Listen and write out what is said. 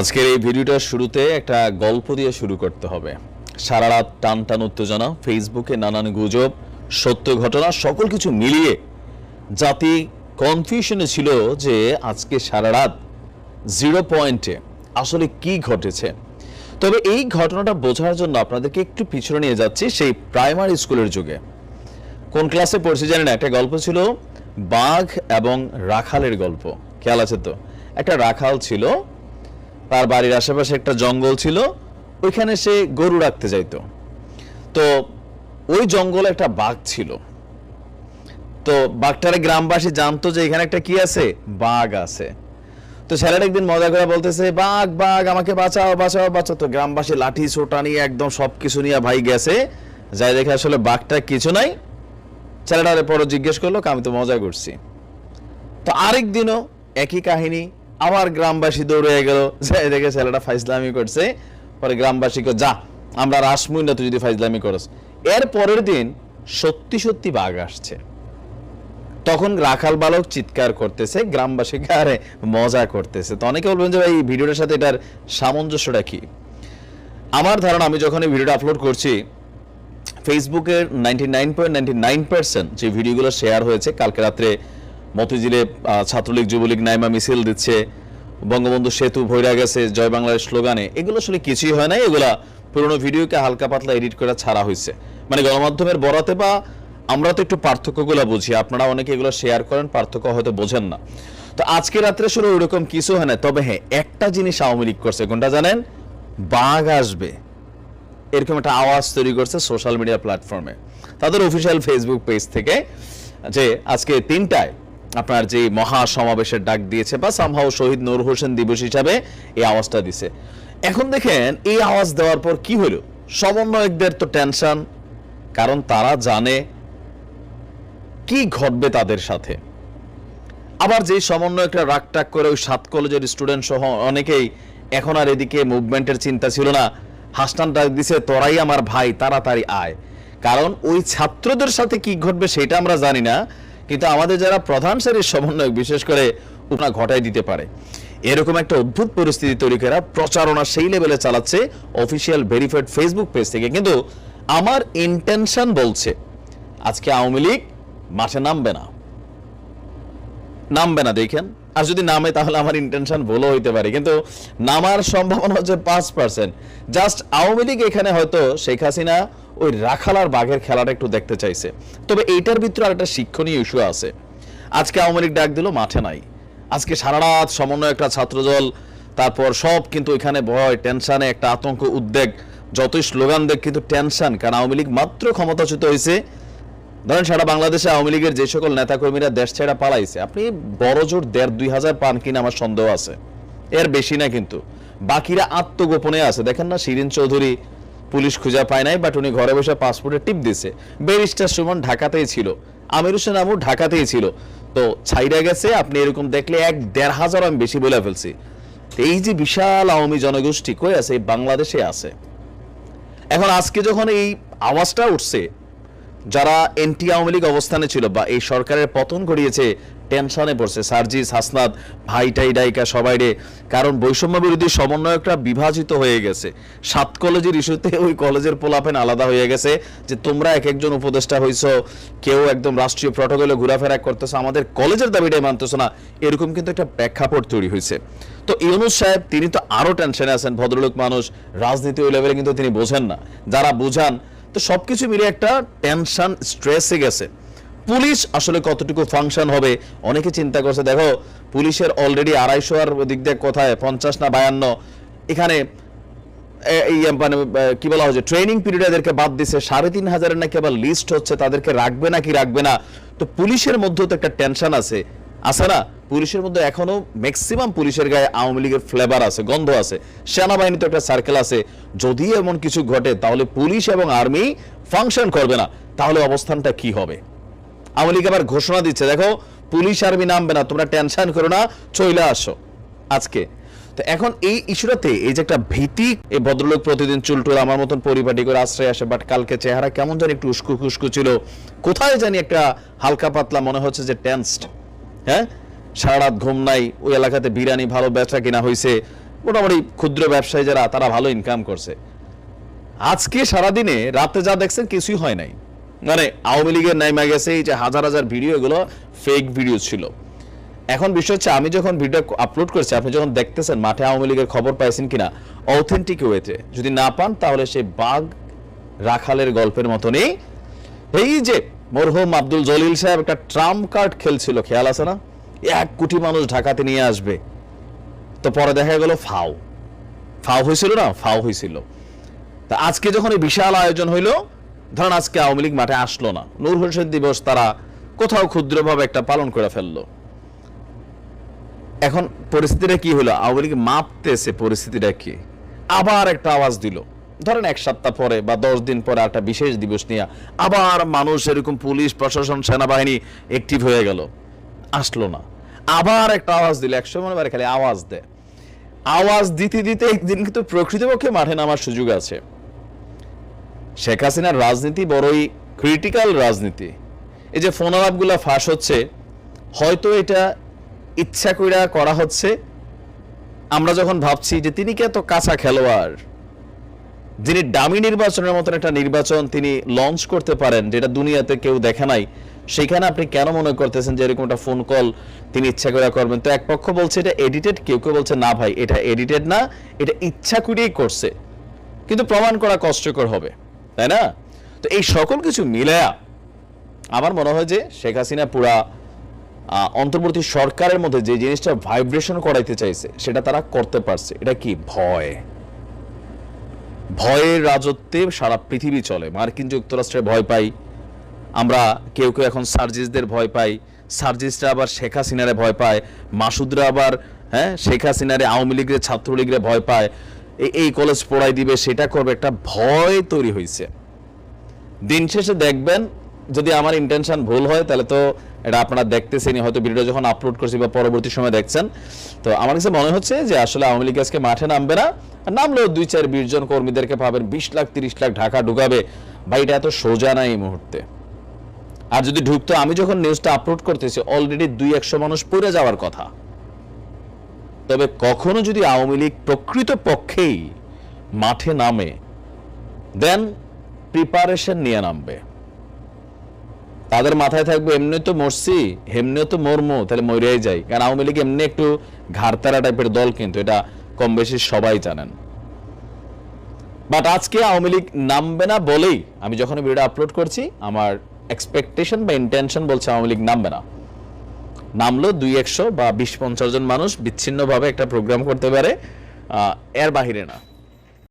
আজকের এই ভিডিওটার শুরুতে একটা গল্প দিয়ে শুরু করতে হবে। সারা রাত টান টান উত্তেজনা, ফেসবুকে নানান গুজব, সত্য ঘটনা, সকল কিছু মিলিয়ে জাতি কনফিউশনে ছিল যে আজকে সারা রাত 0 পয়েন্টে আসলে কি ঘটেছে। তবে এই ঘটনাটা বোঝার জন্য আপনাদেরকে একটু পিছনে নিয়ে যাচ্ছি সেই প্রাইমারি স্কুলের যুগে। কোন ক্লাসে পড়ছি জানি না, একটা গল্প ছিল বাঘ এবং রাখালের গল্প। খেয়াল আছে তো? একটা রাখাল ছিল, তার বাড়ির আশেপাশে একটা জঙ্গল ছিল, ওইখানে সে গরু রাখতে যাইতো। তো ওই জঙ্গলে একটা বাঘ ছিল। তো বাঘটারে গ্রামবাসী জানতো যে এখানে একটা কি আছে, বাঘ আছে। তো ছেলেটা একদিন মজা করে বলতেছে, বাঘ বাঘ আমাকে বাঁচাও বাঁচাও বাঁচাও। তো গ্রামবাসী লাঠি ছোটা নিয়ে একদম সবকিছু নিয়ে ভাই গেছে, যাই দেখে আসলে বাঘটা কিছু নাই। ছেলেটারে পরে জিজ্ঞেস করলো, আমি তো মজা করছি। তো আরেক দিনও একই কাহিনী, আবার গ্রামবাসী দৌড়ে গেল, যাই দেখে ছেলেটা ফাইজলামি করছে। পরে গ্রামবাসীকে, যা আমরা রাসমুই না তুই যদি ফাইজলামি করস। এর পরের দিন সত্যি সত্যি বাঘ আসছে। তখন রাখাল বালক চিৎকার করতেছে, গ্রামবাসীকে আরে মজা করতেছে। তো অনেকে বলবেন যে ভাই এই ভিডিওটার সাথে এটার সামঞ্জস্যটা কি? আমার ধারণা, আমি যখন এই ভিডিওটা আপলোড করছি, ফেসবুকের 99.99% যে ভিডিওগুলো শেয়ার হয়েছে, কালকে রাত্রে মতিঝিলে ছাত্রলীগ যুবলীগ নাইমা মিছিল দিচ্ছে, বঙ্গবন্ধু সেতু ভৈরা গেছে জয় বাংলার স্লোগানে, এগুলো আসলে কিছুই হয় নাই। এগুলা পুরোনো ভিডিওকে হালকা পাতলা এডিট করে ছাড়া হয়েছে। মানে গণমাধ্যমের বরাতে, বা আমরা তো একটু পার্থক্যগুলো বুঝি, আপনারা অনেকে এগুলো শেয়ার করেন, পার্থক্য হয়তো বোঝেন না। তো আজকে রাত্রে শুরু ওইরকম কিছু হয় না। তবে হ্যাঁ, একটা জিনিস আওয়ামী লীগ করছে, কোনটা জানেন? বাঘ আসবে এরকম একটা আওয়াজ তৈরি করছে সোশ্যাল মিডিয়া প্ল্যাটফর্মে, তাদের অফিসিয়াল ফেসবুক পেজ থেকে, যে আজকে 3টায় আপনার যে মহা সমাবেশের ডাক দিয়েছে, বা সামহাও শহীদ নূর হোসেন দিবস হিসাবে এই আওয়াজটা দিছে। এখন দেখেন এই আওয়াজ দেওয়ার পর কি হলো, সমন্বয়কদের তো টেনশন, কারণ তারা জানে কি ঘটবে তাদের সাথে। আবার যে সমন্বয়করা রাগটাক করে ওই 7 কলেজের স্টুডেন্ট সহ অনেকেই, এখন আর এদিকে মুভমেন্টের চিন্তা ছিল না, হাসটান ডাক দিছে, তোরাই আমার ভাই তাড়াতাড়ি আয়। কারণ ওই ছাত্রদের সাথে কি ঘটবে সেটা আমরা জানি না, কিন্তু আমাদের যারা প্রধান সারির সমন্বয়ক বিশেষ করে উপনা ঘটাই দিতে পারে। এরকম একটা অদ্ভুত পরিস্থিতি তৈরি করা প্রচারণা সেই লেভেলে চালাচ্ছে অফিসিয়াল ভেরিফাইড ফেসবুক পেজ থেকে। কিন্তু আমার ইন্টেনশন বলছে আজকে আওয়ামী লীগ মাঠে নামবে না, দেখেন। আর যদি নামে তাহলে আমার ইন্টেনশন ভুলও হইতে পারে, কিন্তু নামার সম্ভাবনা হচ্ছে 5%। জাস্ট আওয়ামী লীগ এখানে হয়তো শেখ হাসিনা ওই রাখাল আর বাঘের খেলাটা একটু দেখতে চাইছে। তবে এইটার ভিতরে আরেকটা শিক্ষণীয় ইস্যু আছে। আজকে আওয়ামী লীগ ডাক দিল, মাঠে নাই। আজকে সারা রাত সমন্বয় একটা ছাত্রদল, তারপর সব কিন্তু এখানে ভয়, টেনশনে, একটা আতঙ্ক, উদ্বেগ, যতই স্লোগান দেখ কিন্তু টেনশন। কারণ আওয়ামী লীগ মাত্র ক্ষমতাচ্যুত হয়েছে। ধরেন সারা বাংলাদেশে আওয়ামী লীগের যে সকল নেতাকর্মীরা দেশ ছেড়া পালাইছে, আপনি বড় জোর 1,500-2 হাজার পান কিনা আমার সন্দেহ আছে, এর বেশি না। কিন্তু বাকিরা আত্মগোপনে আছে। দেখেন না, শিরিন চৌধুরী পুলিশ খুঁজে পায় নাই, বাট উনি ঘরে বসে পাসপোর্টে টিপ দিছে। ব্যারিস্টার সুমন ঢাকাতেই ছিল, আমির হোসেন আমু ঢাকাতেই ছিল। তো ছাইরা গেছে। আপনি এরকম দেখলে 1-1.5 হাজার, আমি বেশি বলে ফেলছি। এই যে বিশাল আওয়ামী জনগোষ্ঠী কই আছে? এই বাংলাদেশে আছে। এখন আজকে যখন এই আওয়াজটা উঠছে, যারা এন্টি আওয়ামী লীগ অবস্থানে ছিল বা এই সরকারের পতন ঘটিয়েছে, টেনশনে পড়ছে। সার্জিস, হাসনাত, ভাইটাই ডাইকা সবাই রে। কারণ বৈষম্য বিরোধী সমন্বয়করা বিভাজিত হয়ে গেছে। 7 কলেজের ইস্যুতে ওই কলেজের পোলাপেন আলাদা হয়ে গেছে, যে তোমরা এক একজন উপদেষ্টা হইছো, কেউ একদম রাষ্ট্রীয় প্রটোকলে ঘোরাফেরা করতেছো, আমাদের কলেজের দাবিটাই মানতেছো না। এরকম কিন্তু একটা প্রেক্ষাপট তৈরি হয়েছে। তো ইউনূস সাহেব তিনি তো আরো টেনশনে আছেন। ভদ্রলোক মানুষ, রাজনীতি ওই লেভেলে কিন্তু তিনি বোঝেন না, যারা বুঝান। তো সবকিছু মিলে একটা টেনশন, স্ট্রেসে গেছে। পুলিশ আসলে কতটুকু ফাংশন হবে অনেকে চিন্তা করছে। দেখো, পুলিশের অলরেডি 250 আর দিক দিয়ে কোথায় 50 না 52, এখানে এই মানে কি বলা হচ্ছে, ট্রেনিং পিরিয়ড এদেরকে বাদ দিছে। 3,500 নাকি আবার লিস্ট হচ্ছে, তাদেরকে রাখবে নাকি রাখবে না। তো পুলিশের মধ্যেও তো একটা টেনশন আছে না? পুলিশের মধ্যে এখনো ম্যাক্সিমাম পুলিশের গায়ে আওয়ামী লীগের ফ্লেভার আছে, গন্ধ আছে। সেনাবাহিনীতে একটা সার্কেল আছে। যদি এমন কিছু ঘটে তাহলে পুলিশ এবং আর্মি ফাংশন করবে না, তাহলে অবস্থানটা কি হবে? আওয়ামী লীগ আবার ঘোষণা দিচ্ছে, দেখো পুলিশ আর্মি নামবে না, তোমরা টেনশন করো না, চলে আসো আজকে। তো এখন এই ইস্যুটাতে এই যে একটা ভীতি, এই ভদ্রলোক প্রতিদিন চুলটুল আমার মতন পরিপাটি করে আশ্রয় আসে, বাট কালকে চেহারা কেমন জানি একটু উস্কু খুস্কু ছিল, কোথায় জানি একটা হালকা পাতলা মনে হচ্ছে যে টেন্সড। হ্যাঁ, সারা রাত ঘুম নাই, ওই এলাকাতে বিরিয়ানি ভালো বেচা কিনা হয়েছে, মোটামুটি ক্ষুদ্র ব্যবসায়ী যারা তারা ভালো ইনকাম করছে। আজকে সারাদিনে রাতে যা দেখছেন কিছুই হয় নাই, মানে আওয়ামী লীগের নাইমা গেছে এই যে হাজার হাজার ভিডিও, এগুলো ফেক ভিডিও ছিল। এখন বিষয় হচ্ছে আমি যখন ভিডিও আপলোড করছি, আপনি যখন দেখতেছেন মাঠে আওয়ামী লীগের খবর পাইছেন কিনা অথেন্টিক ওয়েতে, যদি না পান তাহলে সেই বাঘ রাখালের গল্পের মতনই এই যে মরহুম আব্দুল জলিল সাহেব একটা ট্রাম্প কার্ড খেলছিল, খেয়াল আছে না, 1 কোটি মানুষ ঢাকাতে নিয়ে আসবে, তো পরে দেখা গেল ফাও হয়েছিল না, ফাও হয়েছিল। তা আজকে যখন এই বিশাল আয়োজন হইল, ধরেন আজকে আওয়ামী লীগ মাঠে আসলো না, নূর হোসেন দিবস তারা কোথাও ক্ষুদ্রভাবে একটা পালন করে ফেললো। এখন পরিস্থিতিটা কি হলো, আওয়ামী লীগ মাপতেছে পরিস্থিতিটা কি, আবার একটা আওয়াজ দিল, ধরেন 1 সপ্তাহ পরে বা 10 দিন পরে একটা বিশেষ দিবস নিয়ে আবার মানুষ এরকম পুলিশ প্রশাসন সেনাবাহিনী অ্যাক্টিভ হয়ে গেল, আসলো না, আবার একটা আওয়াজ দিল। একসময় মনে হয় খালি আওয়াজ দেয়, আওয়াজ দিতে দিতে একদিন কিন্তু প্রকৃতপক্ষে মাঠে নামার সুযোগ আছে। শেখ হাসিনার রাজনীতি বড়ই ক্রিটিক্যাল রাজনীতি। এই যে ফোন আলাপগুলো ফাঁস হচ্ছে, হয়তো এটা ইচ্ছা কইরা করা হচ্ছে। আমরা যখন ভাবছি যে তিনি কি এত কাঁচা খেলোয়াড়, যিনি ডামি নির্বাচনের মতন একটা নির্বাচন তিনি লঞ্চ করতে পারেন যেটা দুনিয়াতে কেউ দেখে নাই, সেখানে আপনি কেন মনে করতেছেন যে এরকম একটা ফোন কল তিনি ইচ্ছা করে করবেন? তো এক পক্ষ বলছে এটা এডিটেড, কেউ কেউ বলছে না ভাই এটা এডিটেড না, এটা ইচ্ছা করেই করছে, কিন্তু প্রমাণ করা কষ্টকর হবে, তাই না? তো এই সকল কিছু মিলায়া আমার মনে হয় যে শেখ হাসিনা পুরা অন্তর্বর্তী সরকারের মধ্যে যে জিনিসটা ভাইব্রেশন করাইতে চাইছে সেটা তারা করতে পারছে। এটা কি? ভয়। ভয়ের রাজত্বে সারা পৃথিবী চলে। মার্কিন যুক্তরাষ্ট্রে ভয় পাই আমরা, কেউ কেউ এখন সার্জিসদের ভয় পাই, সার্জিসরা আবার শেখ হাসিনারে ভয় পায়, মাসুদরা আবার শেখ হাসিনারে আওয়ামী লীগের ছাত্রলীগের ভয় পায়, এই কলেজ পড়াই দিবে, সেটা করবে, একটা ভয় তৈরি হয়েছে। দিন শেষে দেখবেন যদি আমার ইন্টেনশন ভুল হয় তাহলে তো এটা আপনারা দেখতেছেনই, হয়তো ভিডিও যখন আপলোড করছি বা পরবর্তী সময় দেখছেন, তো আমার কাছে মনে হচ্ছে যে আসলে আওয়ামী লীগ আজকে মাঠে নামবে না, নামলেও 2-4-20 জন কর্মীদেরকে পাবেন, 20 লাখ 30 লাখ ঢাকা ঢুকাবে। ভাই এটা এত সোজা না এই মুহূর্তে। আর যদি ঢুকতো, আমি যখন নিউজটা আপলোড করতেছি অলরেডি 200-100 মানুষ পড়ে যাওয়ার কথা। তবে কখনো যদি আওয়ামী লীগ প্রকৃত পক্ষেই মাঠে নামে, দেন প্রিপারেশন নিয়ে নামবে। তাদের মাথায় থাকবে এমনি তো মরছি, এমনিও তো মরমো, তাহলে মরিয়াই যাই। কারণ আওয়ামী লীগ এমনি একটু ঘাড়তারা টাইপের দল, কিন্তু এটা কম বেশি সবাই জানেন। বাট আজকে আওয়ামী লীগ নামবে না বলেই আমি যখন ভিডিও আপলোড করছি, আমার এক্সপেকটেশন বা ইন্টেনশন বলছে আওয়ামী লীগ নামবে না। নামলো 200-100 বা 20-50 জন মানুষ বিচ্ছিন্নভাবে একটা প্রোগ্রাম করতে পারে, এর বাহিরে না।